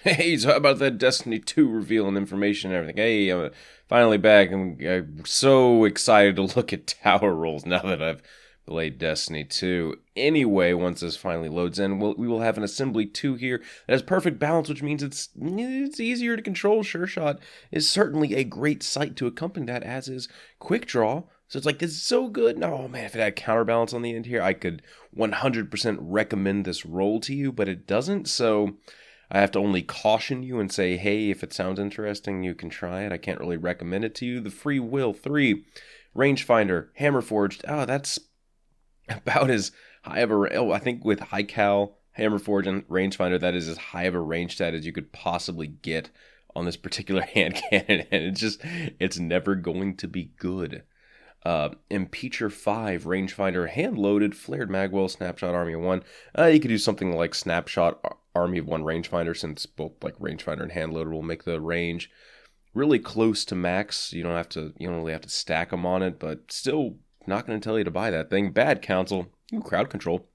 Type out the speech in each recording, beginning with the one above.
Hey, so how about that Destiny 2 revealing information and everything? Hey, I'm finally back. I'm so excited to look at tower rolls now that I've played Destiny 2. Anyway, once this finally loads in, we will have an Assembly 2 here that has perfect balance, which means it's easier to control. Sure Shot is certainly a great sight to accompany that, as is Quick Draw. So it's like, this is so good. No, man, if it had counterbalance on the end here, I could 100% recommend this roll to you, but it doesn't, so I have to only caution you and say, hey, if it sounds interesting, you can try it. I can't really recommend it to you. The Free Will 3, Rangefinder, Hammer Forged. Oh, that's about as high of a... Oh, I think with High Cal, Hammer Forged, and Rangefinder, that is as high of a range stat as you could possibly get on this particular hand cannon. And it's never going to be good. Impeacher 5, Rangefinder, hand-loaded, flared magwell, snapshot, army of 1. You could do something like snapshot, army of 1, rangefinder, since both like rangefinder and hand-loader will make the range really close to max. You don't really have to stack them on it, but still not going to tell you to buy that thing. Bad counsel, crowd control,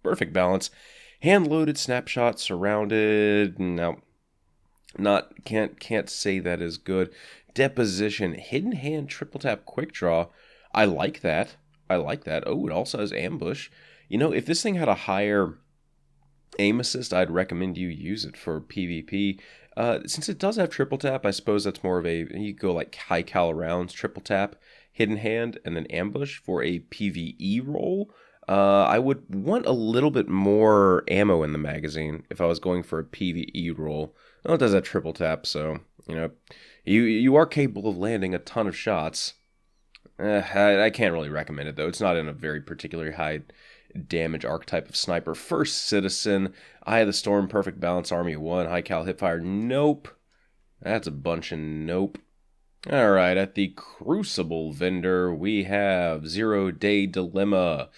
perfect balance, hand-loaded, snapshot, surrounded. No, can't say that is good. Deposition, hidden hand, triple tap, quick draw. I like that. Oh, it also has ambush. If this thing had a higher aim assist, I'd recommend you use it for PvP. Since it does have triple tap, I suppose that's more of you go like high cal rounds, triple tap, hidden hand, and then ambush for a PvE roll. I would want a little bit more ammo in the magazine if I was going for a PvE roll. Well, it does have triple tap, so, you are capable of landing a ton of shots. I can't really recommend it, though. It's not in a very particularly high damage archetype of sniper. First Citizen, Eye of the Storm, perfect balance, army of 1, high cal hipfire. Nope. That's a bunch of nope. Alright, at the Crucible vendor, we have 0 Day Dilemma.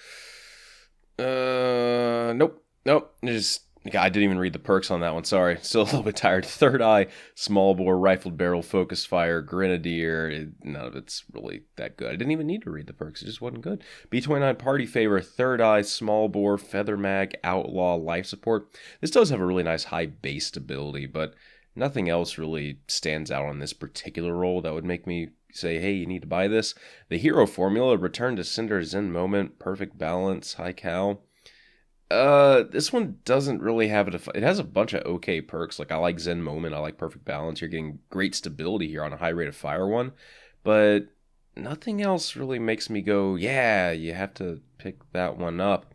Nope. I didn't even read the perks on that one, sorry. Still a little bit tired. Third Eye, small bore, rifled barrel, focused fire, grenadier. None of it's really that good. I didn't even need to read the perks, it just wasn't good. B29 party favor, third eye, small bore, feather mag, outlaw, life support. This does have a really nice high base stability, but nothing else really stands out on this particular roll that would make me say, hey, you need to buy this. The hero formula, return to Cinder Zen moment, perfect balance, high cal. This one doesn't really have it has a bunch of okay perks. Like, I like Zen Moment, I like Perfect Balance. You're getting great stability here on a high rate of fire one, but nothing else really makes me go, yeah, you have to pick that one up.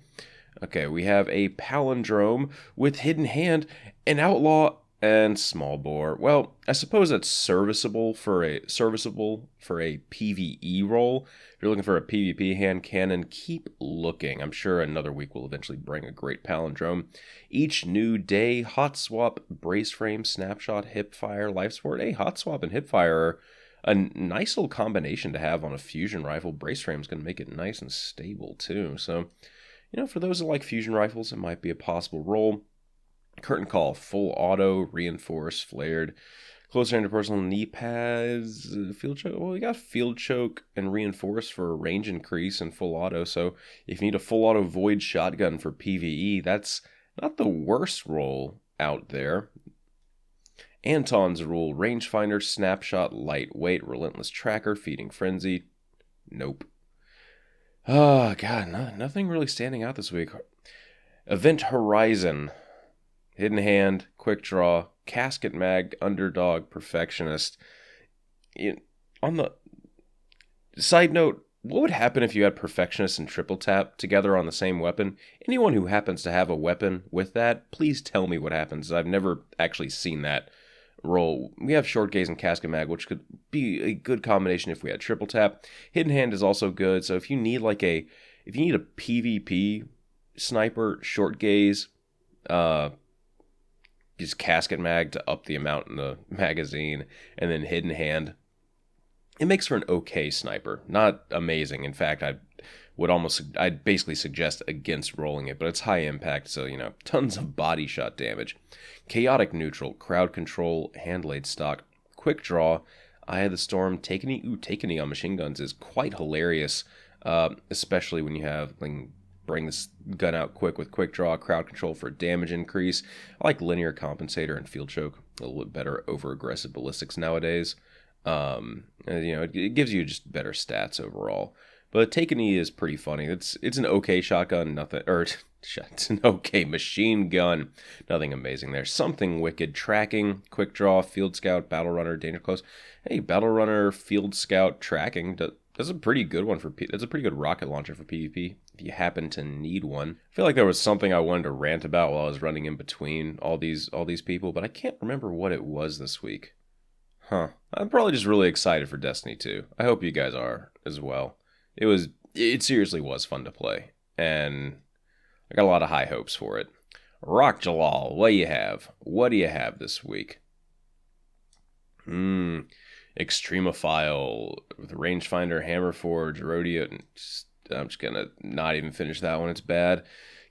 Okay, we have a Palindrome with Hidden Hand, an Outlaw, and Small Bore. Well, I suppose that's serviceable for a PvE role. If you're looking for a PvP hand cannon, keep looking. I'm sure another week will eventually bring a great Palindrome. Each new day, hot swap, brace frame, snapshot, hip fire, life support. Hey, hot swap and hip fire are a nice little combination to have on a fusion rifle. Brace frame is going to make it nice and stable too. So, for those that like fusion rifles, it might be a possible role. Curtain Call, full auto, reinforced, flared, close range to personal knee pads, field choke. Well, we got field choke and reinforced for a range increase and full auto. So if you need a full auto void shotgun for PvE, that's not the worst roll out there. Anton's Rule, rangefinder, snapshot, lightweight, relentless tracker, feeding frenzy. Nope. Oh, God, nothing really standing out this week. Event Horizon, hidden hand, quick draw, casket mag, underdog, perfectionist. On the side note, what would happen if you had perfectionist and triple tap together on the same weapon? Anyone who happens to have a weapon with that, please tell me what happens. I've never actually seen that roll. We have short gaze and casket mag, which could be a good combination if we had triple tap. Hidden hand is also good. So if you need a PvP sniper, short gaze, use casket mag to up the amount in the magazine, and then hidden hand. It makes for an okay sniper. Not amazing. In fact, I'd basically suggest against rolling it, but it's high impact, so, tons of body shot damage. Chaotic neutral, crowd control, hand laid stock, quick draw, Eye of the Storm, Take a Knee on machine guns is quite hilarious, especially when you have bring this gun out quick with quick draw, crowd control for damage increase. I like linear compensator and field choke a little bit better over aggressive ballistics nowadays. It gives you just better stats overall. But Take a Knee is pretty funny. It's an okay shotgun, nothing, or it's an okay machine gun, nothing amazing there. Something wicked. Tracking, quick draw, field scout, battle runner, danger close. Hey, battle runner, field scout, tracking. That's a pretty good one for that's a pretty good rocket launcher for PvP if you happen to need one. I feel like there was something I wanted to rant about while I was running in between all these people, but I can't remember what it was this week. I'm probably just really excited for Destiny 2. I hope you guys are as well. It seriously was fun to play, and I got a lot of high hopes for it. Rock Jalal, what do you have? What do you have this week? Extremophile with rangefinder, hammerforge, rodeo. I'm just gonna not even finish that one. It's bad.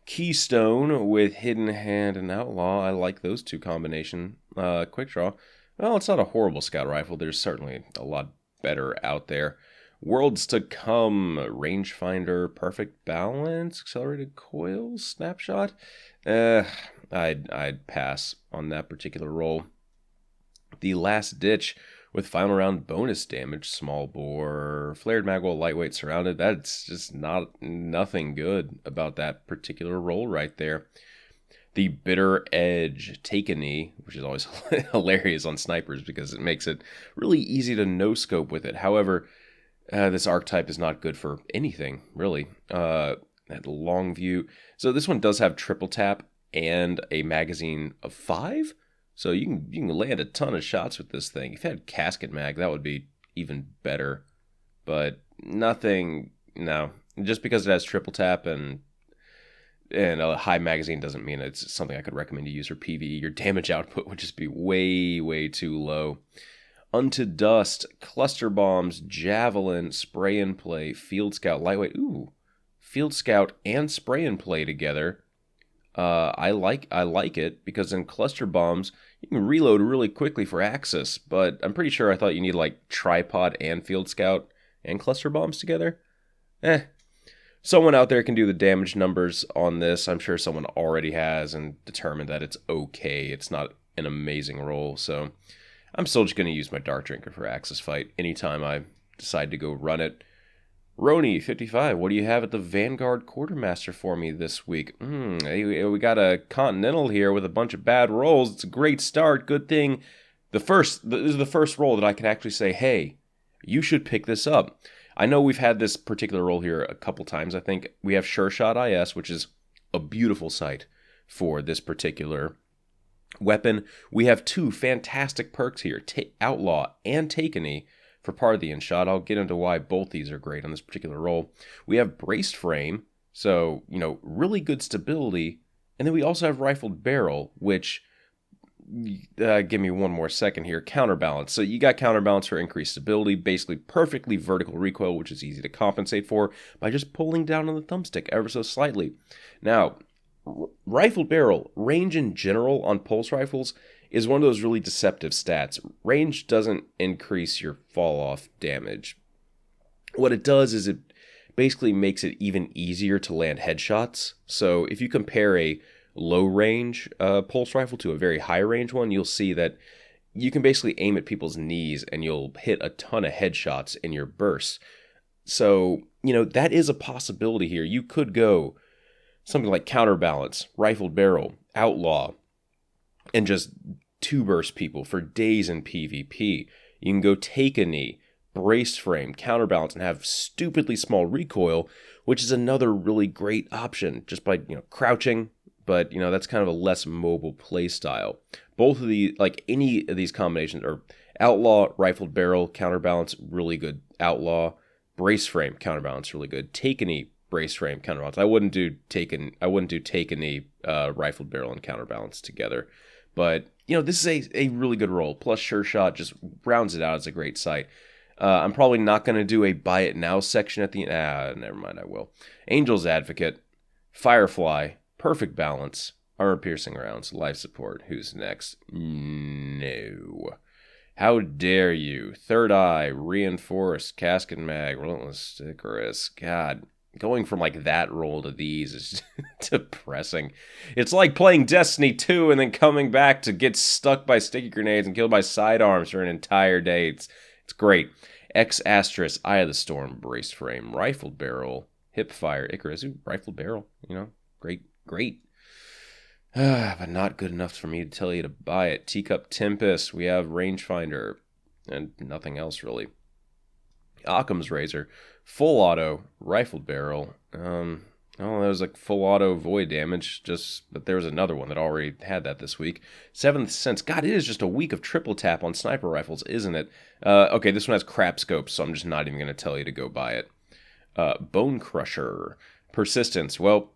Keystone with hidden hand and outlaw. I like those two combination. Quick draw. Well, it's not a horrible scout rifle. There's certainly a lot better out there. Worlds to come. Rangefinder, perfect balance, accelerated coil, snapshot. I'd pass on that particular roll. The Last Ditch with final round bonus damage, small bore, flared magwell, lightweight, surrounded. That's just nothing good about that particular roll right there. The Bitter Edge, Take a Knee, which is always hilarious on snipers because it makes it really easy to no-scope with it. However, this archetype is not good for anything, really. That long view. So this one does have triple tap and a magazine of 5. So you can land a ton of shots with this thing. If you had casket mag, that would be even better. But nothing, no. Just because it has triple tap and a high magazine doesn't mean it's something I could recommend you use for PvE. Your damage output would just be way, way too low. Unto Dust, Cluster Bombs, Javelin, Spray and Play, Field Scout, Lightweight. Ooh, Field Scout and Spray and Play together. I like it because in Cluster Bombs, you can reload really quickly for Axis, but I'm pretty sure I thought you need like Tripod and Field Scout and Cluster Bombs together. Someone out there can do the damage numbers on this. I'm sure someone already has and determined that it's okay. It's not an amazing roll, so I'm still just going to use my Dark Drinker for Axis Fight anytime I decide to go run it. Roni, 55, what do you have at the Vanguard Quartermaster for me this week? We got a Continental here with a bunch of bad rolls. It's a great start. Good thing. This is the first roll that I can actually say, hey, you should pick this up. I know we've had this particular roll here a couple times. I think we have Sure Shot IS, which is a beautiful sight for this particular weapon. We have 2 fantastic perks here, Outlaw and Take a Knee for Parthian shot. I'll get into why both these are great on this particular roll. We have Braced Frame, so, really good stability. And then we also have Rifled Barrel, which, give me one more second here, Counterbalance. So you got Counterbalance for increased stability, basically perfectly vertical recoil, which is easy to compensate for by just pulling down on the thumbstick ever so slightly. Now, Rifled Barrel, range in general on pulse rifles is one of those really deceptive stats. Range doesn't increase your fall-off damage. What it does is it basically makes it even easier to land headshots. So if you compare a low-range pulse rifle to a very high-range one, you'll see that you can basically aim at people's knees and you'll hit a ton of headshots in your bursts. So, that is a possibility here. You could go something like Counterbalance, Rifled Barrel, Outlaw, and just 2-burst people for days in PvP. You can go Take a Knee, Braced Frame, Counterbalance, and have stupidly small recoil, which is another really great option just by, crouching, but, that's kind of a less mobile play style. Both of the, any of these combinations are Outlaw, Rifled Barrel, Counterbalance, really good. Outlaw, Brace Frame, Counterbalance, really good. Take a Knee, Brace Frame, Counterbalance. I wouldn't do Take a Knee, Rifled Barrel, and Counterbalance together. But, this is a really good roll. Plus Sure Shot just rounds it out as a great sight. I'm probably not going to do a Buy It Now section at the end. Never mind, I will. Angel's Advocate, Firefly, Perfect Balance, Armor Piercing Rounds, Life Support. Who's next? No. How dare you? Third Eye, Reinforced, Casket Mag, Relentless Icarus. God, going from like that roll to these is depressing. It's like playing Destiny 2 and then coming back to get stuck by sticky grenades and killed by sidearms for an entire day. It's great. X Asterisk, Eye of the Storm, Brace Frame, Rifled Barrel, Hip Fire, Icarus, Rifled Barrel, you know, great. But not good enough for me to tell you to buy it. Teacup Tempest, we have Rangefinder, and nothing else really. OCCAM'S Razor, Full Auto, Rifled Barrel. Oh, that was like Full Auto Void Damage, but there was another one that already had that this week. Seventh Sense. God, it is just a week of triple tap on sniper rifles, isn't it? Okay, this one has crap scopes, so I'm just not even going to tell you to go buy it. Bone Crusher, Persistence. Well,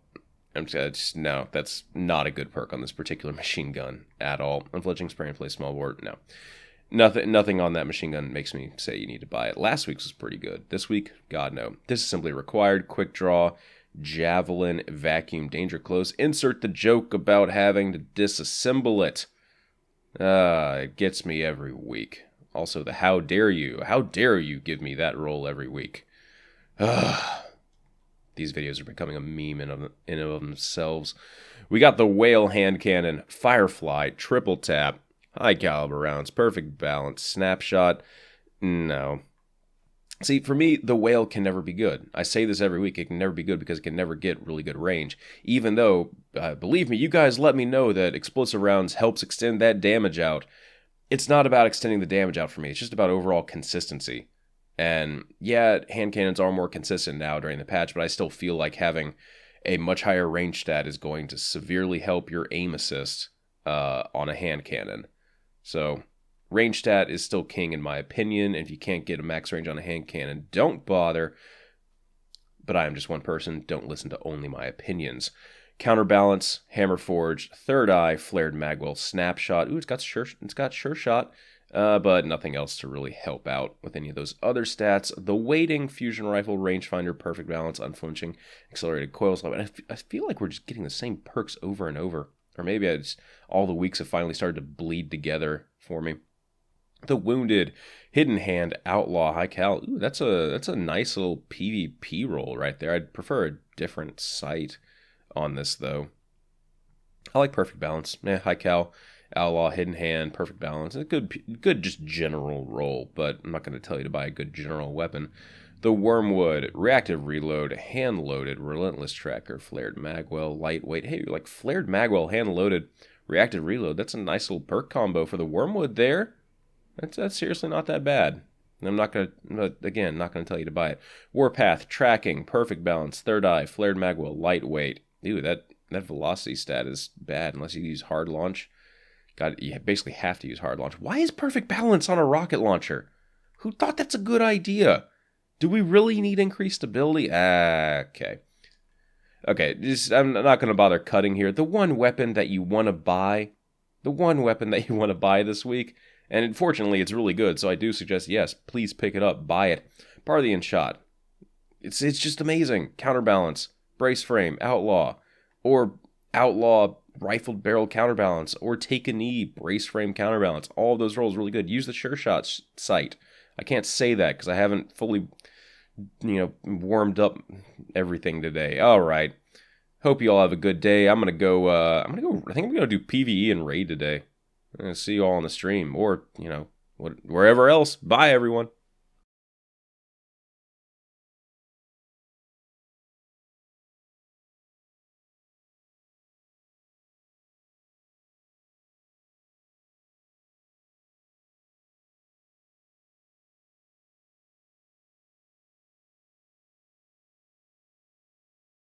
no, that's not a good perk on this particular machine gun at all. Unflinching Spray and Play Small Bore, no. Nothing on that machine gun makes me say you need to buy it. Last week's was pretty good. This week, God no. Disassembly required, Quick Draw, Javelin, Vacuum, Danger Close. Insert the joke about having to disassemble it. It gets me every week. Also, the how dare you give me that roll every week. These videos are becoming a meme in of themselves. We got the Whale Hand Cannon, Firefly, Triple Tap, High Caliber Rounds, Perfect Balance, Snapshot. No. See, for me, the Whale can never be good. I say this every week. It can never be good because it can never get really good range. Even though, believe me, you guys let me know that Explosive Rounds helps extend that damage out. It's not about extending the damage out for me. It's just about overall consistency. And yeah, hand cannons are more consistent now during the patch, but I still feel like having a much higher range stat is going to severely help your aim assist on a hand cannon. So range stat is still king in my opinion. And if you can't get a max range on a hand cannon, don't bother. But I am just one person. Don't listen to only my opinions. Counterbalance, Hammer Forge, Third Eye, Flared Magwell, Snapshot. Ooh, it's got Sure Shot. But nothing else to really help out with any of those other stats. The Waiting, Fusion Rifle, Rangefinder, Perfect Balance, Unflinching, Accelerated Coils. I feel like we're just getting the same perks over and over. Or maybe all the weeks have finally started to bleed together for me. The Wounded, Hidden Hand, Outlaw, High Cal. Ooh, that's a nice little PvP roll right there. I'd prefer a different sight on this, though. I like Perfect Balance. High Cal. Outlaw, Hidden Hand, Perfect Balance. A good just general roll, but I'm not going to tell you to buy a good general weapon. The Wormwood, Reactive Reload, Hand-Loaded, Relentless Tracker, Flared Magwell, Lightweight. Hey, like Flared Magwell, Hand-Loaded, Reactive Reload. That's a nice little perk combo for the Wormwood there. That's seriously not that bad. I'm not going to tell you to buy it. Warpath, Tracking, Perfect Balance, Third Eye, Flared Magwell, Lightweight. Ew, that velocity stat is bad unless you use Hard Launch. God, you basically have to use Hard Launch. Why is Perfect Balance on a rocket launcher? Who thought that's a good idea? Do we really need increased stability? Okay. I'm not going to bother cutting here. The one weapon that you want to buy this week, and unfortunately it's really good, so I do suggest, yes, please pick it up, buy it. Parthian Shot. It's just amazing. Counterbalance, Brace Frame, Outlaw, or Outlaw Rifled Barrel Counterbalance, or Take a Knee, Brace Frame Counterbalance. All of those rolls really good. Use the Sure Shot sight. I can't say that because I haven't fully, warmed up everything today. All right. Hope you all have a good day. I think I'm gonna do PvE and raid today. I'm gonna see you all on the stream, or wherever else. Bye, everyone.